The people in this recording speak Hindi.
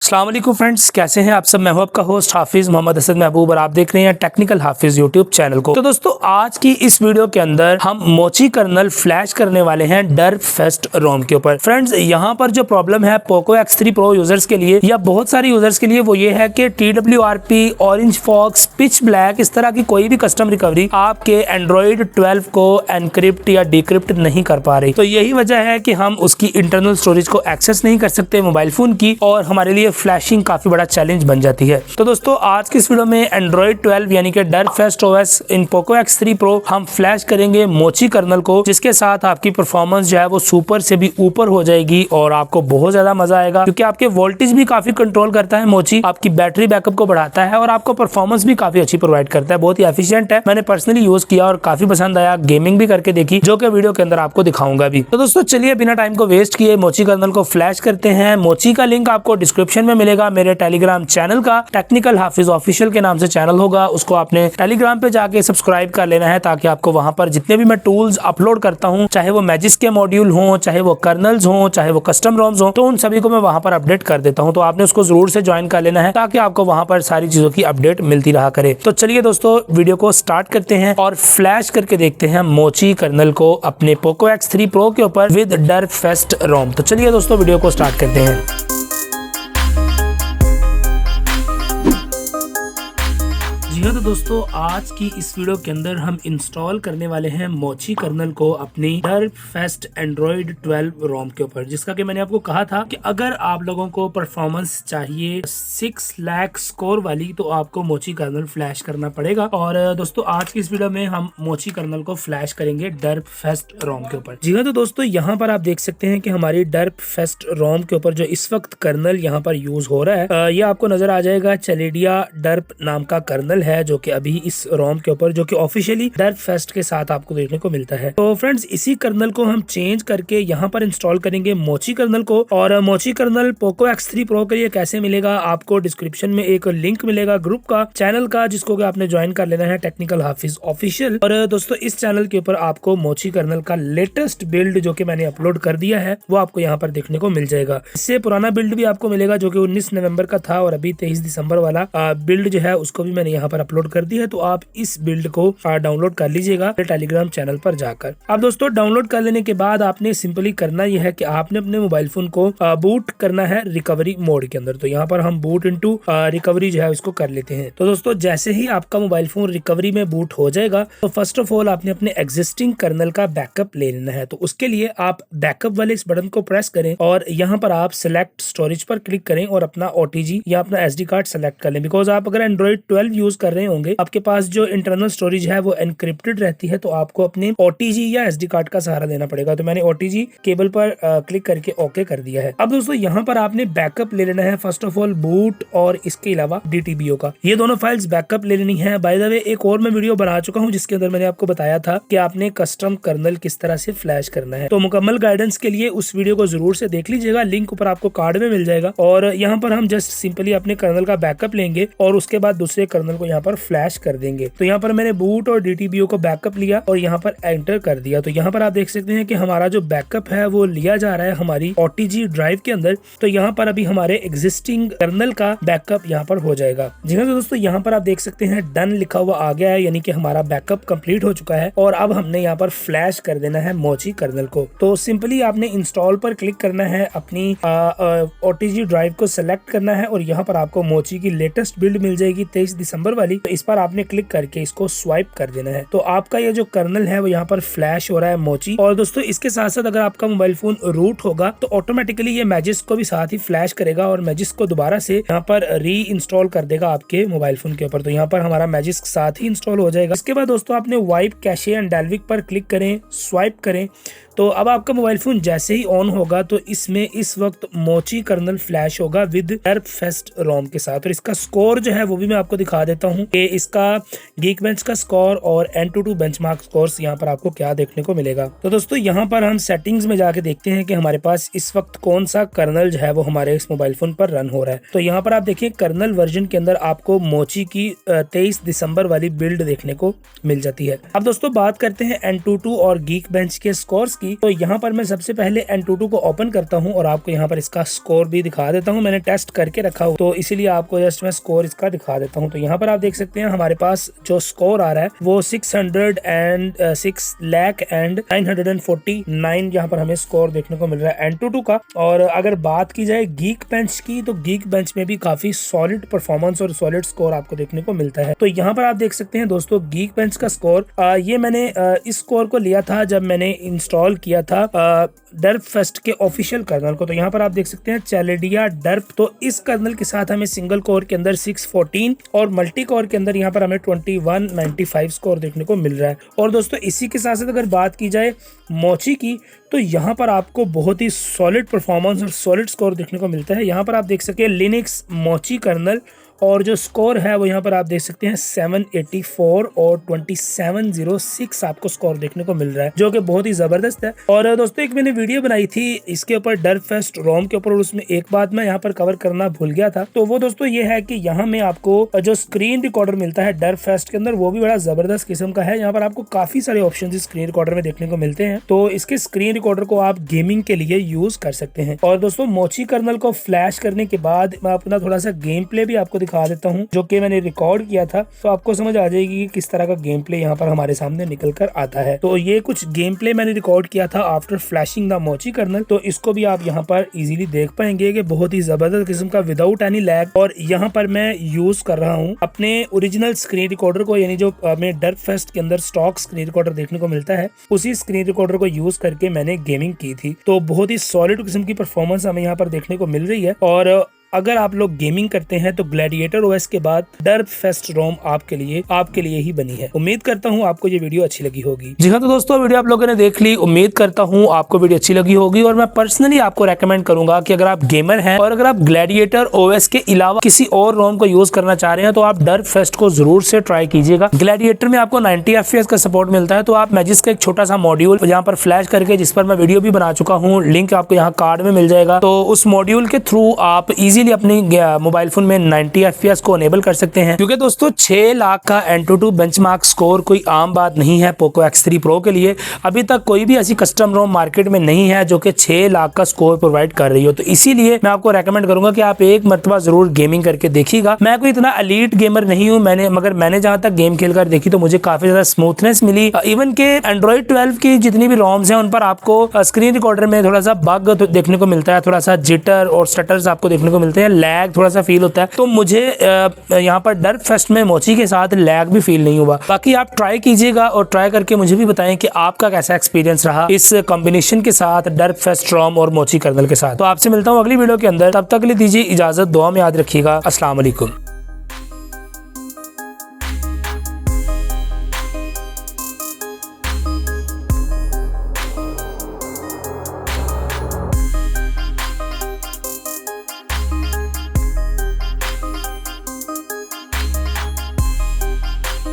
अस्सलाम वालेकुम फ्रेंड्स, कैसे हैं आप सब। मैं हूं आपका होस्ट हाफिज मोहम्मद असद महबूब और आप देख रहे हैं टेक्निकल हाफिज यूट्यूब चैनल को। तो दोस्तों, आज की इस वीडियो के अंदर हम मोची कर्नल फ्लैश करने वाले हैं डर्प फेस्ट रोम के ऊपर। फ्रेंड्स, यहां पर जो प्रॉब्लम है पोको X3 Pro यूजर्स के लिए या बहुत सारे यूजर्स के लिए वो ये है कि TWRP, orange fox, pitch black इस तरह की कोई भी कस्टम रिकवरी आपके एंड्रॉइड 12 को एनक्रिप्ट या डिक्रिप्ट नहीं कर पा रही। तो यही वजह है कि हम उसकी इंटरनल स्टोरेज को एक्सेस नहीं कर सकते मोबाइल फोन की, और हमारे लिए फ्लैशिंग काफी बड़ा चैलेंज बन जाती है। तो दोस्तों, आज की इस वीडियो में एंड्रॉइड 12 यानी कि डर्प फेस्ट OS इन पोको X3 Pro हम फ्लैश करेंगे मोची कर्नल को, जिसके साथ आपकी परफॉर्मेंस जो है वो सुपर से भी ऊपर हो जाएगी और आपको बहुत ज्यादा मजा आएगा, क्योंकि आपके वोल्टेज भी काफी कंट्रोल करता है मोची, आपकी बैटरी बैकअप को बढ़ाता है और आपको परफॉर्मेंस भी काफी अच्छी प्रोवाइड करता है। बहुत ही एफिशिएंट है। मैंने पर्सनली यूज किया और काफी पसंद आया, गेमिंग भी करके देखी, जो कि वीडियो के अंदर आपको दिखाऊंगा भी। तो दोस्तों, चलिए बिना टाइम को वेस्ट किए मोची कर्नल को फ्लैश करते हैं। मोची का लिंक आपको डिस्क्रिप्शन में मिलेगा। मेरे टेलीग्राम चैनल का टेक्निकल हाफिज ऑफिशियल के नाम से चैनल होगा, उसको आपने टेलीग्राम पे जाके सब्सक्राइब कर लेना है, ताकि आपको वहां पर जितने भी मैं टूल्स अपलोड करता हूं, चाहे वो मैजिस के मॉड्यूल हो, चाहे वो कर्नल्स हो, चाहे वो कस्टम रोम्स हो, तो उन सभी को मैं वहां पर अपडेट कर देता हूं। तो आपने उसको जरूर से ज्वाइन कर लेना है, ताकि आपको वहां पर सारी चीजों की अपडेट मिलती रहा करे। तो चलिए दोस्तों, वीडियो को स्टार्ट करते हैं और फ्लैश करके देखते हैं मोची कर्नल को अपने पोको X3 Pro के ऊपर विद डर्प फेस्ट रोम। तो चलिए दोस्तों, वीडियो को स्टार्ट करते हैं। जी हाँ, तो दोस्तों, आज की इस वीडियो के अंदर हम इंस्टॉल करने वाले हैं मोची कर्नल को अपनी डर्प फेस्ट एंड्रॉइड 12 रोम के ऊपर, जिसका कि मैंने आपको कहा था कि अगर आप लोगों को परफॉर्मेंस चाहिए 6 लाख स्कोर वाली, तो आपको मोची कर्नल फ्लैश करना पड़ेगा। और दोस्तों, आज की इस वीडियो में हम मोची कर्नल को फ्लैश करेंगे डर्प फेस्ट रोम के ऊपर। जी हाँ, तो दोस्तों, यहाँ पर आप देख सकते हैं कि हमारी डर्प फेस्ट रोम के ऊपर जो इस वक्त कर्नल यहाँ पर यूज हो रहा है, ये आपको नजर आ जाएगा चलेडिया डर्प नाम का कर्नल है, जो कि अभी इस रोम के ऊपर, जो कि ऑफिशियली डर्प फेस्ट के साथ आपको देखने को मिलता है। तो फ्रेंड्स, इसी कर्नल को हम चेंज करके यहाँ पर इंस्टॉल करेंगे मोची कर्नल को। और मोची कर्नल पोको X3 Pro के लिए कैसे मिलेगा, आपको डिस्क्रिप्शन में एक लिंक मिलेगा ग्रुप का, चैनल का, जिसको कि आपने ज्वाइन कर लेना है, टेक्निकल हाफिज ऑफिशियल। और दोस्तों, इस चैनल के ऊपर आपको मोची कर्नल का लेटेस्ट बिल्ड जो कि मैंने अपलोड कर दिया है, वो आपको यहाँ पर देखने को मिल जाएगा। इससे पुराना बिल्ड भी आपको मिलेगा, जो कि 19 नवंबर का था, और अभी 23 दिसंबर वाला बिल्ड जो है उसको भी मैंने यहाँ पर अपलोड कर दिया है। तो आप इस बिल्ड को डाउनलोड कर लीजिएगा टेलीग्राम चैनल पर जाकर। अब दोस्तों, डाउनलोड कर लेने के बाद आपने सिंपली करना यह है कि आपने अपने मोबाइल फोन को बूट करना है रिकवरी मोड के अंदर। तो यहाँ पर हम बूट इनटू रिकवरी जो है उसको कर लेते हैं। तो दोस्तों, जैसे ही आपका मोबाइल फोन रिकवरी में बूट हो जाएगा, तो फर्स्ट ऑफ ऑल आपने अपने एग्जिस्टिंग कर्नल का बैकअप ले लेना है। तो उसके लिए आप बैकअप वाले इस बटन को प्रेस करें और यहाँ पर आप सिलेक्ट स्टोरेज पर क्लिक करें और अपना OTG या अपना SD कार्ड सेलेक्ट कर लें। बिकॉज आप अगर एंड्रॉइड 12 यूज कर रहे होंगे, आपके पास जो इंटरनल स्टोरेज है वो एनक्रिप्टेड रहती है, तो आपको अपने OTG या SD कार्ड का सहारा लेना पड़ेगा। तो मैंने OTG केबल पर क्लिक करके ओके कर दिया है। अब दोस्तों, यहाँ पर आपने बैकअप ले लेना है, फर्स्ट ऑफ ऑल बूट और इसके अलावा DTBO का, ये दोनों फाइल्स बैकअप ले लेनी है। बाय द वे, एक और मैं वीडियो बना चुका हूँ जिसके अंदर मैंने आपको बताया था कि आपने कस्टम कर्नल किस तरह से फ्लैश करना है। तो मुकम्मल गाइडेंस के लिए उस वीडियो को जरूर से देख लीजिएगा, लिंक ऊपर आपको कार्ड में मिल जाएगा। और यहाँ पर हम जस्ट सिंपली अपने कर्नल का बैकअप लेंगे और उसके बाद दूसरे कर्नल को यहाँ पर फ्लैश कर देंगे। तो यहाँ पर मैंने बूट और DTBO को बैकअप लिया और यहाँ पर एंटर कर दिया। तो यहाँ पर आप देख सकते हैं कि हमारा जो बैकअप है वो लिया जा रहा है हमारी OTG ड्राइव के अंदर। तो यहाँ पर अभी हमारे एग्जिस्टिंग कर्नल का बैकअप यहाँ पर हो जाएगा। जी हाँ, तो दोस्तों, यहाँ पर आप देख सकते हैं डन लिखा हुआ आ गया है, यानी कि हमारा बैकअप कंप्लीट हो चुका है। और अब हमने यहाँ पर फ्लैश कर देना है मोची कर्नल को। तो सिंपली आपने इंस्टॉल पर क्लिक करना है, अपनी OTG ड्राइव को सिलेक्ट करना है और यहाँ पर आपको मोची की लेटेस्ट बिल्ड मिल जाएगी 23 दिसंबर वाली। तो इस पर आपने क्लिक करके इसको स्वाइप कर देना है। तो आपका ये जो कर्नल है वो यहाँ पर फ्लैश हो रहा है मोची। और दोस्तों, इसके साथ साथ अगर आपका मोबाइल फोन रूट होगा तो ऑटोमेटिकली ये मैजिस को भी साथ ही फ्लैश करेगा और मैजिस को दोबारा से यहाँ पर री इंस्टॉल कर देगा आपके मोबाइल फोन के ऊपर। तो यहाँ पर हमारा मैजिस साथ ही इंस्टॉल हो जाएगा। इसके बाद दोस्तों, आपने वाइप कैशे एंड डेल्विक पर क्लिक करें, स्वाइप करें। तो अब आपका मोबाइल फोन जैसे ही ऑन होगा तो इसमें इस वक्त मोची कर्नल फ्लैश होगा विद डर्प फेस्ट रोम के साथ। और इसका स्कोर जो है वो भी मैं आपको दिखा देता हूँ कि इसका Geekbench का स्कोर और AnTuTu बेंचमार्क स्कोर्स यहाँ पर आपको क्या देखने को मिलेगा। तो दोस्तों, यहाँ पर हम सेटिंग्स में जाके देखते हैं कि हमारे पास इस वक्त कौन सा कर्नल जो है वो हमारे इस मोबाइल फोन पर रन हो रहा है। तो यहाँ पर आप देखिए, कर्नल वर्जन के अंदर आपको मोची की 23 दिसंबर वाली बिल्ड देखने को मिल जाती है। अब दोस्तों, बात करते हैं AnTuTu और Geekbench के स्कोर्स की। की। तो यहाँ पर मैं सबसे पहले Antutu को ओपन करता हूँ और आपको यहाँ पर इसका स्कोर भी दिखा देता हूँ। मैंने टेस्ट करके रखा हो तो इसीलिए आपको जस्ट मैं स्कोर इसका दिखा देता हूँ। तो यहाँ पर आप देख सकते हैं हमारे पास जो स्कोर आ रहा है वो 606,949 यहाँ पर हमें स्कोर देखने को मिल रहा है Antutu का। और अगर बात की जाए Geekbench की तो Geekbench में भी काफी सॉलिड परफॉर्मेंस और सॉलिड स्कोर आपको देखने को मिलता है। तो यहाँ पर आप देख सकते हैं दोस्तों Geekbench का स्कोर, ये मैंने इस स्कोर को लिया था जब मैंने इंस्टॉल किया था डर्प फेस्ट के ऑफिशियल कर्नल को। तो यहाँ पर आप देख सकते हैं चैलेडिया डर्प। तो इस कर्नल के साथ हमें सिंगल कोर के अंदर 614 और मल्टी कोर के अंदर यहाँ पर हमें 2195 स्कोर देखने को मिल रहा है। और दोस्तों इसी के साथ साथ अगर बात की जाए मोची की तो यहाँ पर आपको बहुत ही सॉलिड परफॉर्मेंस और सॉलिड स्कोर देखने को मिलता है। यहाँ पर आप देख सकते हैं लिनक्स मोची कर्नल और जो स्कोर है वो यहाँ पर आप देख सकते हैं 784 और 2706 आपको स्कोर देखने को मिल रहा है, जो कि बहुत ही जबरदस्त है। और दोस्तों एक मैंने वीडियो बनाई थी इसके ऊपर डर्प फेस्ट रोम के ऊपर, और उसमें एक बात मैं यहाँ पर कवर करना भूल गया था। तो वो दोस्तों ये है कि यहाँ में आपको जो स्क्रीन रिकॉर्डर मिलता है डर्प फेस्ट के अंदर वो भी बड़ा जबरदस्त किस्म का है। यहाँ पर आपको काफी सारे ऑप्शन स्क्रीन रिकॉर्डर में देखने को मिलते हैं। तो इसके स्क्रीन रिकॉर्डर को आप गेमिंग के लिए यूज कर सकते हैं। और दोस्तों मोची कर्नल को फ्लैश करने के बाद मैं अपना थोड़ा सा गेम प्ले भी आपको दिखा देता हूं जो कि मैंने रिकॉर्ड किया था। तो आपको समझ आ जाएगी कि किस तरह का गेम प्ले यहाँ पर हमारे सामने निकल कर आता है। तो ये कुछ गेम प्ले मैंने रिकॉर्ड किया था आफ्टर फ्लैशिंग द मोची कर्नल। तो इसको भी आप यहाँ पर इजीली देख पाएंगे कि बहुत ही जबरदस्त किस्म का विदाउट एनी लैग। और यहाँ पर मैं यूज कर रहा हूँ अपने ओरिजिनल स्क्रीन रिकॉर्डर को, यानी जो हमें डर्प फेस्ट के अंदर स्टॉक स्क्रीन रिकॉर्डर देखने को मिलता है उसी स्क्रीन रिकॉर्डर को यूज करके मैंने गेमिंग की थी। तो बहुत ही सॉलिड किस्म की परफॉर्मेंस हमें यहाँ पर देखने को मिल रही है। और अगर आप लोग गेमिंग करते हैं तो ग्लैडिएटर ओएस के बाद डर्प फेस्ट रोम आपके लिए ही बनी है। उम्मीद करता हूँ आपको ये वीडियो अच्छी लगी होगी। जी हाँ, तो दोस्तों वीडियो आप लोगों ने देख ली, उम्मीद करता हूँ आपको वीडियो अच्छी लगी होगी। और मैं पर्सनली आपको रेकमेंड करूंगा कि अगर आप गेमर हैं और अगर आप ग्लैडिएटर ओएस के अलावा किसी और रोम को यूज करना चाह रहे हैं तो आप डर्प फेस्ट को जरूर से ट्राई कीजिएगा। ग्लैडिएटर में आपको 90 FPS का सपोर्ट मिलता है। तो आप मैजिक्स का एक छोटा सा मॉड्यूल यहाँ पर फ्लैश करके, जिस पर मैं वीडियो भी बना चुका हूँ, लिंक आपको यहाँ कार्ड में मिल जाएगा। तो उस मॉड्यूल के थ्रू आप इजीली अपनी मोबाइल फोन में 90 FPS को अनेबल कर सकते हैं। क्योंकि दोस्तों 6 लाख का Antutu बेंचमार्क स्कोर कोई आम बात नहीं है पोको X3 Pro के लिए। अभी तक कोई भी ऐसी कस्टम रोम मार्केट में नहीं है जो कि 6 लाख का स्कोर प्रोवाइड कर रही हो। तो इसीलिए मैं आपको रेकमेंड करूंगा कि आप एक मरतबा जरूर गेमिंग करके देखिएगा। मैं कोई इतना एलीट गेमर नहीं हूं, मगर मैंने जहां तक गेम खेलकर देखी तो मुझे काफी ज्यादा स्मूथनेस मिली। इवन के Android 12 की जितनी भी रोम्स हैं उन पर आपको स्क्रीन रिकॉर्डर में थोड़ा सा बग देखने को मिलता है, थोड़ा सा जिटर और स्टटर्स आपको देखने को मिलते हैं, लैग थोड़ा सा फील होता है। तो मुझे यहाँ पर डर्प फेस्ट में मोची के साथ लैग भी फील नहीं हुआ। बाकी आप ट्राई कीजिएगा और ट्राई करके मुझे भी बताएं कि आपका कैसा एक्सपीरियंस रहा इस कॉम्बिनेशन के साथ, डर्प फेस्ट रोम और मोची कर्नल के साथ। तो आपसे मिलता हूँ अगली वीडियो के अंदर, तब तक के लिए दीजिए इजाजत, दुआ में याद रखिएगा। अस्सलाम वालेकुम।